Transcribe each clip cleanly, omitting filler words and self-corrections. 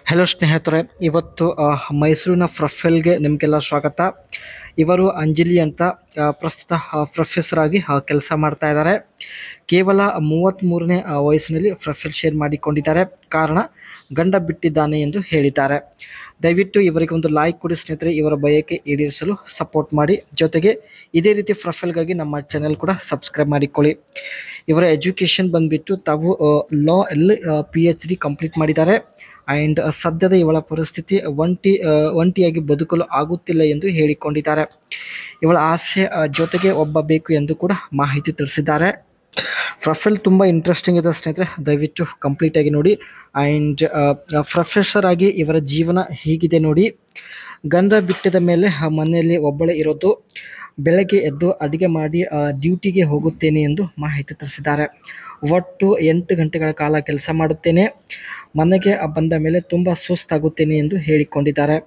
Hello ಸ್ನೇಹಿತರೆ, ಇವತ್ತು ಮೈಸೂರಿನ ಪ್ರೊಫೈಲ್ಗೆ ನಿಮಗೆಲ್ಲ ಸ್ವಾಗತ. ಇವರು ಅಂಜಲಿ ಅಂತ ಪ್ರಸ್ತುತ ಪ್ರೊಫೆಸರ್ ಆಗಿ ಕೆಲಸ ಮಾಡ್ತಾ ಇದ್ದಾರೆ. ಕೇವಲ 33ನೇ ವಯಸ್ಸಿನಲ್ಲಿ ಪ್ರೊಫೈಲ್ ಶೇರ್ ಮಾಡಿಕೊಂಡಿದ್ದಾರೆ. ಕಾರಣ ಗಂಡ ಬಿಟ್ಟಿದ್ದಾನೆ ಎಂದು ಹೇಳಿದ್ದಾರೆ. ದಯವಿಟ್ಟು ಇವರಿಗೆ ಒಂದು ಲೈಕ್ ಕೊಡಿ ಸ್ನೇಹಿತರೆ. ಇವರ ಬಯಕೆ ಈಡೇರಿಸಲು ಸಪೋರ್ಟ್ ಮಾಡಿ. ಜೊತೆಗೆ ಇದೇ ರೀತಿ ಪ್ರೊಫೈಲ್ಗಾಗಿ ನಮ್ಮ ಚಾನೆಲ್ ಕೂಡ ಸಬ್ಸ್ಕ್ರೈಬ್ ಮಾಡಿಕೊಳ್ಳಿ. ಇವರ ಎಜುಕೇಷನ್ ಬಂದ್ಬಿಟ್ಟು ತಾವು ಲಾ ಅಲ್ಲಿ PhD ಕಂಪ್ಲೀಟ್ ಮಾಡಿದ್ದಾರೆ. ಆ್ಯಂಡ್ ಸದ್ಯದ ಇವಳ ಪರಿಸ್ಥಿತಿ ಒಂಟಿಯಾಗಿ ಬದುಕಲು ಆಗುತ್ತಿಲ್ಲ ಎಂದು ಹೇಳಿಕೊಂಡಿದ್ದಾರೆ. ಇವಳ ಆಸೆ ಜೊತೆಗೆ ಒಬ್ಬ ಬೇಕು ಎಂದು ಕೂಡ ಮಾಹಿತಿ ತಿಳಿಸಿದ್ದಾರೆ. ಪ್ರೊಫೈಲ್ ತುಂಬ ಇಂಟ್ರೆಸ್ಟಿಂಗ್ ಇದೆ ಸ್ನೇಹಿತರೆ, ದಯವಿಟ್ಟು ಕಂಪ್ಲೀಟಾಗಿ ನೋಡಿ. ಆ್ಯಂಡ್ ಪ್ರೊಫೆಸರ್ ಆಗಿ ಇವರ ಜೀವನ ಹೀಗಿದೆ ನೋಡಿ. ಗಂಡ ಬಿಟ್ಟಿದ ಮೇಲೆ ಮನೆಯಲ್ಲಿ ಒಬ್ಬಳೇ ಇರೋದು. ಬೆಳಗ್ಗೆ ಎದ್ದು ಅಡುಗೆ ಮಾಡಿ ಡ್ಯೂಟಿಗೆ ಹೋಗುತ್ತೇನೆ ಎಂದು ಮಾಹಿತಿ ತಿಳಿಸಿದ್ದಾರೆ. ಒಟ್ಟು 8 ಗಂಟೆಗಳ ಕಾಲ ಕೆಲಸ ಮಾಡುತ್ತೇನೆ. ಮನೆಗೆ ಬಂದ ಮೇಲೆ ತುಂಬ ಸುಸ್ತಾಗುತ್ತೇನೆ ಎಂದು ಹೇಳಿಕೊಂಡಿದ್ದಾರೆ.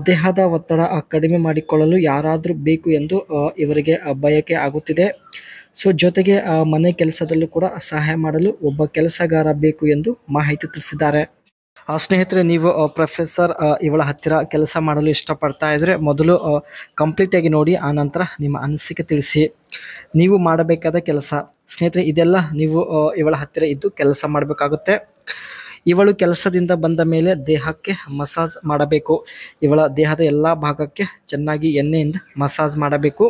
ದೇಹದ ಒತ್ತಡ ಕಡಿಮೆ ಮಾಡಿಕೊಳ್ಳಲು ಯಾರಾದರೂ ಬೇಕು ಎಂದು ಇವರಿಗೆ ಬಯಕೆ ಆಗುತ್ತಿದೆ. ಸೊ ಜೊತೆಗೆ ಮನೆ ಕೆಲಸದಲ್ಲೂ ಕೂಡ ಸಹಾಯ ಮಾಡಲು ಒಬ್ಬ ಕೆಲಸಗಾರ ಬೇಕು ಎಂದು ಮಾಹಿತಿ ತಿಳಿಸಿದ್ದಾರೆ. ಸ್ನೇಹಿತರೆ, ನೀವು ಪ್ರೊಫೆಸರ್ ಇವಳ ಹತ್ತಿರ ಕೆಲಸ ಮಾಡಲು ಇಷ್ಟಪಡ್ತಾ ಇದ್ದರೆ ಮೊದಲು ಕಂಪ್ಲೀಟಾಗಿ ನೋಡಿ, ಆನಂತರ ನಿಮ್ಮ ಅನಿಸಿಕೆ ತಿಳಿಸಿ. ನೀವು ಮಾಡಬೇಕಾದ ಕೆಲಸ ಸ್ನೇಹಿತರೆ ಇದೆಲ್ಲ ನೀವು ಇವಳ ಹತ್ತಿರ ಇದ್ದು ಕೆಲಸ ಮಾಡಬೇಕಾಗುತ್ತೆ. ಇವಳು ಕೆಲಸದಿಂದ ಬಂದ ಮೇಲೆ ದೇಹಕ್ಕೆ ಮಸಾಜ್ ಮಾಡಬೇಕು. ಇವಳ ದೇಹದ ಎಲ್ಲ ಭಾಗಕ್ಕೆ ಚೆನ್ನಾಗಿ ಎಣ್ಣೆಯಿಂದ ಮಸಾಜ್ ಮಾಡಬೇಕು.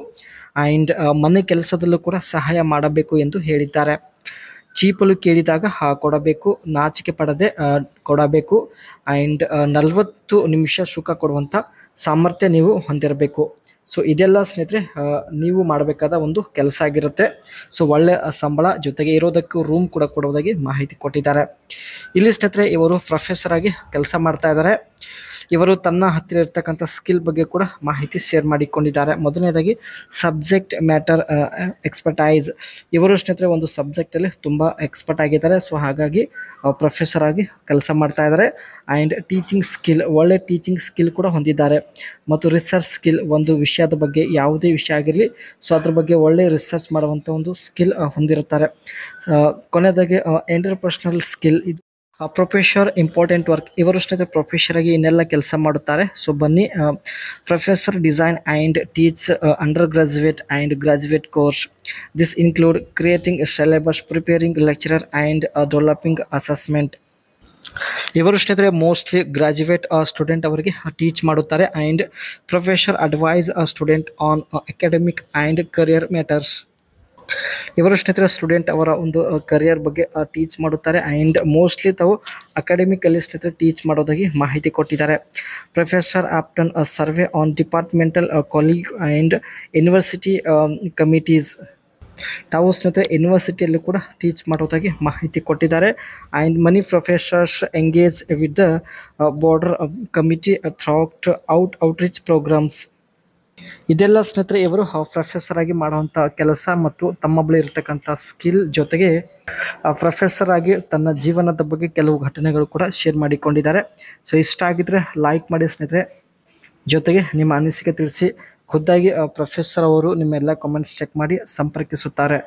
ಆ್ಯಂಡ್ ಮನೆ ಕೆಲಸದಲ್ಲೂ ಕೂಡ ಸಹಾಯ ಮಾಡಬೇಕು ಎಂದು ಹೇಳಿದ್ದಾರೆ. ಚೀಪಲು ಕೇಳಿದಾಗ ಕೊಡಬೇಕು, ನಾಚಿಕೆ ಪಡದೆ ಕೊಡಬೇಕು. ಆ್ಯಂಡ್ 40 ನಿಮಿಷ ಸುಖ ಕೊಡುವಂಥ ಸಾಮರ್ಥ್ಯ ನೀವು ಹೊಂದಿರಬೇಕು. ಸೊ ಇದೆಲ್ಲ ಸ್ನೇಹಿತರೆ ನೀವು ಮಾಡಬೇಕಾದ ಒಂದು ಕೆಲಸ ಆಗಿರುತ್ತೆ. ಸೊ ಒಳ್ಳೆಯ ಸಂಬಳ ಜೊತೆಗೆ ಇರೋದಕ್ಕೂ ರೂಮ್ ಕೂಡ ಕೊಡುವುದಾಗಿ ಮಾಹಿತಿ ಕೊಟ್ಟಿದ್ದಾರೆ. ಇಲ್ಲಿ ಸ್ನೇಹಿತರೆ ಇವರು ಪ್ರೊಫೆಸರ್ ಆಗಿ ಕೆಲಸ ಮಾಡ್ತಾ ಇದ್ದಾರೆ. ಇವರು ತನ್ನ ಹತ್ತಿರ ಇರ್ತಕ್ಕಂಥ ಸ್ಕಿಲ್ ಬಗ್ಗೆ ಕೂಡ ಮಾಹಿತಿ ಶೇರ್ ಮಾಡಿಕೊಂಡಿದ್ದಾರೆ. ಮೊದಲನೇದಾಗಿ ಸಬ್ಜೆಕ್ಟ್ ಮ್ಯಾಟರ್ ಎಕ್ಸ್ಪರ್ಟೈಸ್. ಇವರು ಸ್ನೇಹಿತರೆ ಒಂದು ಸಬ್ಜೆಕ್ಟಲ್ಲಿ ತುಂಬ ಎಕ್ಸ್ಪರ್ಟ್ ಆಗಿದ್ದಾರೆ. ಸೊ ಹಾಗಾಗಿ ಪ್ರೊಫೆಸರ್ ಆಗಿ ಕೆಲಸ ಮಾಡ್ತಾ ಇದ್ದಾರೆ. ಆ್ಯಂಡ್ ಟೀಚಿಂಗ್ ಸ್ಕಿಲ್, ಒಳ್ಳೆ ಟೀಚಿಂಗ್ ಸ್ಕಿಲ್ ಕೂಡ ಹೊಂದಿದ್ದಾರೆ. ಮತ್ತು ರಿಸರ್ಚ್ ಸ್ಕಿಲ್, ಒಂದು ವಿಷಯದ ಬಗ್ಗೆ ಯಾವುದೇ ವಿಷಯ ಆಗಿರಲಿ ಸೊ ಅದ್ರ ಬಗ್ಗೆ ಒಳ್ಳೆ ರಿಸರ್ಚ್ ಮಾಡುವಂಥ ಒಂದು ಸ್ಕಿಲ್ ಹೊಂದಿರುತ್ತಾರೆ. ಕೊನೆಯದಾಗಿ ಎಂಟರ್ಪರ್ಸನಲ್ ಸ್ಕಿಲ್, ಇದು ಪ್ರೊಫೆಸರ್ ಇಂಪಾರ್ಟೆಂಟ್ ವರ್ಕ್. ಇವರು ಸ್ನೇಹಿತರೆ ಪ್ರೊಫೆಸರ್ ಆಗಿ ಇನ್ನೆಲ್ಲ ಕೆಲಸ ಮಾಡುತ್ತಾರೆ. ಸೊ ಬನ್ನಿ, professor design and teach undergraduate and graduate course. This include creating syllabus, preparing lecturer and developing assessment. ಇವರು ಸ್ನೇಹಿತರೆ ಮೋಸ್ಟ್ಲಿ ಗ್ರಾಜುಯೇಟ್ ಸ್ಟೂಡೆಂಟ್ ಅವರಿಗೆ ಟೀಚ್ ಮಾಡುತ್ತಾರೆ. And professor advise student on academic and career matters. ಇವರು ಸ್ನೇಹಿತರೆ student ಅವರ ಒಂದು career ಬಗ್ಗೆ teach ಮಾಡುತ್ತಾರೆ. ಆ್ಯಂಡ್ ಮೋಸ್ಟ್ಲಿ ತಾವು ಅಕಾಡೆಮಿಕಲ್ಲಿ ಸ್ನೇಹಿತರೆ ಟೀಚ್ ಮಾಡೋದಾಗಿ ಮಾಹಿತಿ ಕೊಟ್ಟಿದ್ದಾರೆ. Professor Upton serve on departmental colleague and university committees. ತಾವು ಸ್ನೇಹಿತರೆ ಯೂನಿವರ್ಸಿಟಿಯಲ್ಲೂ ಕೂಡ ಟೀಚ್ ಮಾಡೋದಾಗಿ ಮಾಹಿತಿ ಕೊಟ್ಟಿದ್ದಾರೆ. And many professors engage with the border committee throughout outreach programmes. ಇದೆಲ್ಲ ಸ್ನೇಹಿತರೆ ಇವರು ಪ್ರೊಫೆಸರ್ ಆಗಿ ಮಾಡುವಂಥ ಕೆಲಸ ಮತ್ತು ತಮ್ಮ ಬಳಿ ಇರತಕ್ಕಂಥ ಸ್ಕಿಲ್ ಜೊತೆಗೆ ಪ್ರೊಫೆಸರ್ ಆಗಿ ತನ್ನ ಜೀವನದ ಬಗ್ಗೆ ಕೆಲವು ಘಟನೆಗಳು ಕೂಡ ಶೇರ್ ಮಾಡಿಕೊಂಡಿದ್ದಾರೆ. ಸೊ ಇಷ್ಟ ಆಗಿದ್ರೆ ಲೈಕ್ ಮಾಡಿ ಸ್ನೇಹಿತರೆ. ಜೊತೆಗೆ ನಿಮ್ಮ ಅನಿಸಿಕೆ ತಿಳಿಸಿ. ಖುದ್ದಾಗಿ ಪ್ರೊಫೆಸರ್ ಅವರು ನಿಮ್ಮೆಲ್ಲ ಕಾಮೆಂಟ್ಸ್ ಚೆಕ್ ಮಾಡಿ ಸಂಪರ್ಕಿಸುತ್ತಾರೆ.